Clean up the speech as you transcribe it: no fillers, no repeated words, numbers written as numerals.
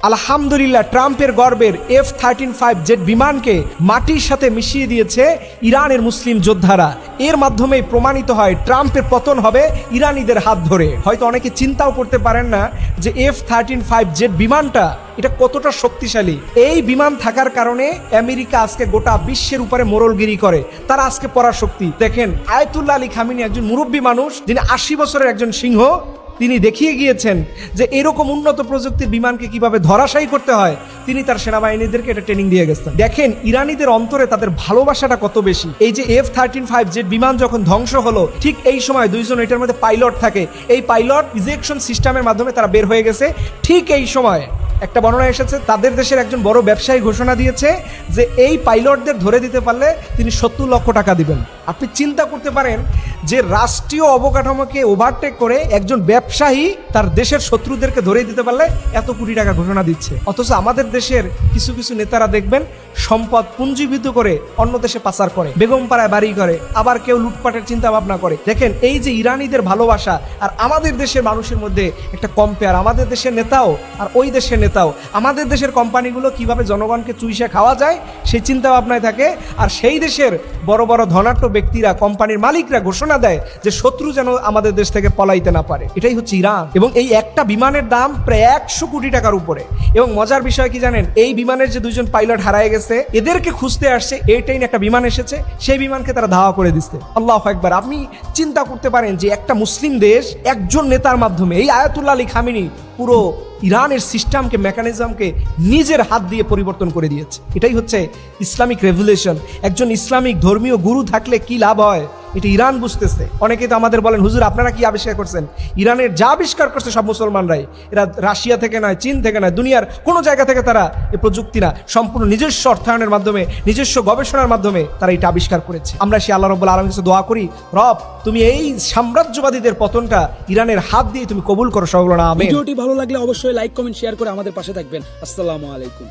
আলহামদুলিল্লাহ, ট্রাম্পের গর্বের F-35 জেট বিমানকে মাটির সাথে মিশিয়ে দিয়েছে ইরানের মুসলিম যোদ্ধারা। এর মাধ্যমেই প্রমাণিত হয় ট্রাম্পের পতন হবে ইরানিদের হাত ধরে। হয়তো অনেকে চিন্তাও করতে পারেন না যে F-35 জেট বিমানটা এটা কতটা শক্তিশালী। এই বিমান থাকার কারণে আমেরিকা আজকে গোটা বিশ্বের উপরে মোড়লগিরি করে। তারা আজকে পরাশক্তি। দেখেন, আয়াতুল্লাহ আলী খামিনি একজন মুরব্বী মানুষ, যিনি 80 বছরের একজন সিংহ। তিনি দেখিয়ে গিয়েছেন যে এরকম উন্নত প্রযুক্তির বিমানকে কিভাবে ধরাশায়ী করতে হয়। তিনি তার সেনাবাহিনীদেরকে এটা ট্রেনিং দিয়ে গেছেন। দেখেন, ইরানিদের অন্তরে তাদের ভালোবাসাটা কত বেশি। এই যে F-35 জেট বিমান যখন ধ্বংস হলো, ঠিক এই সময় দুইজন এটার মধ্যে পাইলট থাকে। এই পাইলট ইজেকশন সিস্টেমের মাধ্যমে তারা বের হয়ে গেছে। ঠিক এই সময় একটা বর্ণনা এসেছে, তাদের দেশের একজন বড় ব্যবসায়ী ঘোষণা দিয়েছে যে এই পাইলটদের ধরে দিতে পারলে তিনি 70 লক্ষ টাকা দিবেন। আপনি চিন্তা করতে পারেন যে রাষ্ট্রীয় অবকাঠামোকে ওভারটেক করে একজন ব্যবসায়ী তার দেশের শত্রুদেরকে ধরে দিতে পারলে এত কোটি টাকা ঘোষণা দিচ্ছে। অথচ আমাদের দেশের কিছু কিছু নেতারা দেখবেন সম্পদ পুঞ্জীভূত করে অন্য দেশে পাচার করে, বেগম পাড়ায় বাড়ি করে, আবার কেউ লুটপাটের চিন্তা ভাবনা করে। দেখেন, এই যে ইরানিদের ভালোবাসা আর আমাদের দেশের মানুষের মধ্যে একটা কম্পেয়ার। আমাদের দেশের নেতাও আর ওই দেশের নেতাও, আমাদের দেশের কোম্পানিগুলো কিভাবে জনগণকে চুইসে খাওয়া যায় সেই চিন্তা ভাবনায় থাকে, আর সেই দেশের বড় বড় ধনাঢ্য ব্যক্তিরা, কোম্পানির মালিকরা ঘোষণা দেয় যে শত্রু যেন আমাদের দেশ থেকে পলাইতে না পারে। এটাই হচ্ছে ইরান। এবং এই একটা বিমানের দাম প্রায় 100 কোটি টাকার উপরে। এবং মজার বিষয় কি জানেন, এই বিমানের যে দুইজন পাইলট হারায় গেছে, এদেরকে খুঁজতে আসছে এয়ারটেইন একটা বিমান এসেছে, সেই বিমানকে তারা ধাওয়া করে দিচ্ছে। আল্লাহু আকবার। আপনি চিন্তা করতে পারেন যে একটা মুসলিম দেশ একজন নেতার মাধ্যমে, এই আয়াতুল্লাহ আলী খামিনি পুরো ইরানের সিস্টেমকে, মেকানিজমকে নিজের হাত দিয়ে পরিবর্তন করে দিয়েছে। এটাই হচ্ছে ইসলামিক রেভলিউশন। একজন ইসলামিক ধর্মীয় গুরু থাকলে কি লাভ হয়, এটা ইরান বুঝতেছে। অনেকে তো আমাদের বলেন, হুজুর আপনারা কি আবিষ্কার করছেন? ইরানের যা আবিষ্কার করছে সব মুসলমানরাই। এরা রাশিয়া থেকে নয়, চীন থেকে নয়, দুনিয়ার কোনো জায়গা থেকে তারা এই প্রযুক্তি না, সম্পূর্ণ নিজস্ব অর্থায়নের মাধ্যমে, নিজস্ব গবেষণার মাধ্যমে তারা এটা আবিষ্কার করেছে। আমরা সে আল্লাহ রাব্বুল আলামিনের কাছে দোয়া করি, রব তুমি এই সাম্রাজ্যবাদীদের পতনটা ইরানের হাত দিয়ে তুমি কবুল করো। সকল না আমিন। ভিডিওটি ভালো লাগলে অবশ্যই লাইক, কমেন্ট, শেয়ার করে আমাদের পাশে থাকবেন। আসসালামু আলাইকুম।